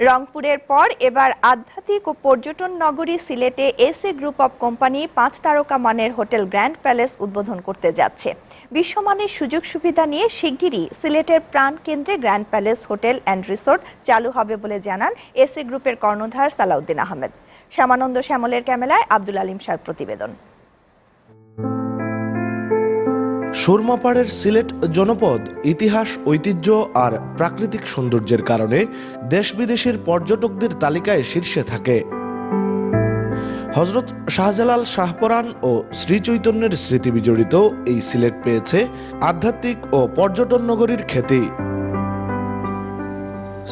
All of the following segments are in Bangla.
রংপুরের পর এবার আধ্যাত্মিক ও পর্যটন নগরী সিলেটে এসএ গ্রুপ অব কোম্পানি 5 তারকা মানের হোটেল গ্র্যান্ড প্যালেস উদ্বোধন করতে যাচ্ছে। বিশ্বমানের সুযোগ সুবিধা নিয়ে শিগগিরই সিলেটের প্রাণকেন্দ্রে grand palace hotel and resort চালু হবে বলে জানান এসএ গ্রুপের কর্ণধার সালাউদ্দিন আহমেদ। শ্যামানন্দ শ্যামলের ক্যামেরায় আব্দুল আলিম শাহর প্রতিবেদন। সুরমাপাড়ের সিলেট জনপদ ইতিহাস, ঐতিহ্য আর প্রাকৃতিক সৌন্দর্যের কারণে দেশ বিদেশের পর্যটকদের তালিকায় শীর্ষে থাকে। হযরত শাহজালাল, শাহপরাণ ও শ্রীচৈতন্যের স্মৃতি বিজড়িত এই সিলেট পেয়েছে আধ্যাত্মিক ও পর্যটন নগরীর খ্যাতি।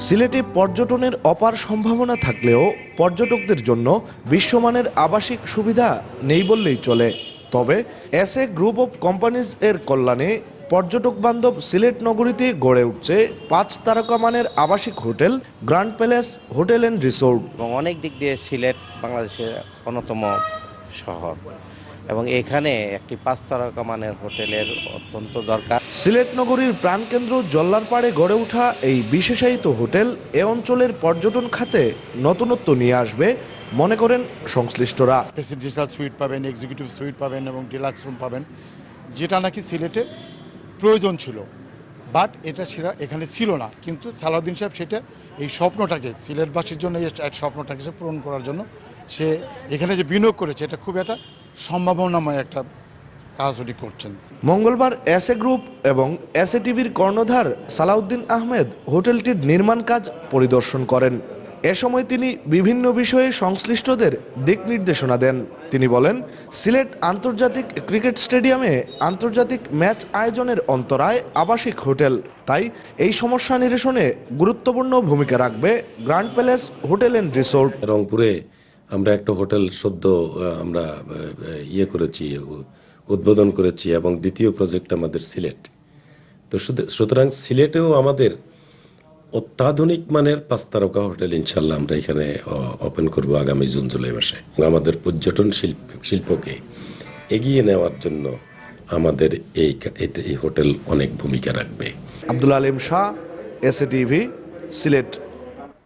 সিলেটে পর্যটনের অপার সম্ভাবনা থাকলেও পর্যটকদের জন্য বিশ্বমানের আবাসিক সুবিধা নেই বললেই চলে। তবে এসএ গ্রুপ অব কোম্পানিজ এর কল্যাণে পর্যটক বান্ধব সিলেট নগরীতে গড়ে উঠছে 5 তারকা মানের আবাসিক hotel grand palace hotel and resort. এবং অনেক দিক দিয়ে সিলেট বাংলাদেশের অন্যতম শহর এবং এখানে একটি 5 তারকা মানের হোটেলের অত্যন্ত দরকার। সিলেট নগরীর প্রাণকেন্দ্র জল্লারপাড়ে গড়ে ওঠা এই বিশেষায়িত হোটেল এ অঞ্চলের পর্যটন খাতে নতুনত্ব নিয়ে আসবে মনে করেন সংশ্লিষ্টরা। প্রেসিডেন্সিয়াল সুইট পাবেন, এক্সিকিউটিভ সুইট পাবেন এবং ডিলাক্স রুম পাবেন, যেটা নাকি সিলেটে প্রয়োজন ছিল, বাট এটা সেটা এখানে ছিল না। কিন্তু সালাউদ্দিন সাহেব সেটা এই স্বপ্নটাকে সিলেটবাসীর জন্য এক স্বপ্নটাকে সে পূরণ করার জন্য সে এখানে যে বিনিয়োগ করেছে, এটা খুব একটা সম্ভাবনাময় একটা কাজ উনি করছেন। মঙ্গলবার এসএ গ্রুপ এবং এসএ টিভির কর্ণধার সালাউদ্দিন আহমেদ হোটেলটির নির্মাণ কাজ পরিদর্শন করেন। এ সময় তিনি বিভিন্ন বিষয়ে সংশ্লিষ্টদের দিক নির্দেশনা দেন। তিনি বলেন, সিলেট আন্তর্জাতিক ক্রিকেট স্টেডিয়ামে আন্তর্জাতিক ম্যাচ আয়োজনের অন্তরায় আবাসিক হোটেল, তাই এই সমস্যা নিরসনে গুরুত্বপূর্ণ ভূমিকা রাখবে grand palace hotel and resort. রংপুরে আমরা একটা হোটেল সদ্য আমরা করেছি, উদ্বোধন করেছি এবং দ্বিতীয় প্রজেক্ট আমাদের সিলেট। তো সুতরাং সিলেটেও আমাদের অত্যাধুনিক মানের 5 তারকা হোটেল ইনশাল্লাহ আমরা এখানে ওপেন করব আগামী জুন জুলাই মাসে। আমাদের পর্যটন শিল্পকে এগিয়ে নেওয়ার জন্য আমাদের এই হোটেল অনেক ভূমিকা রাখবে। Abdul Alim Shah, SA TV, Sylhet.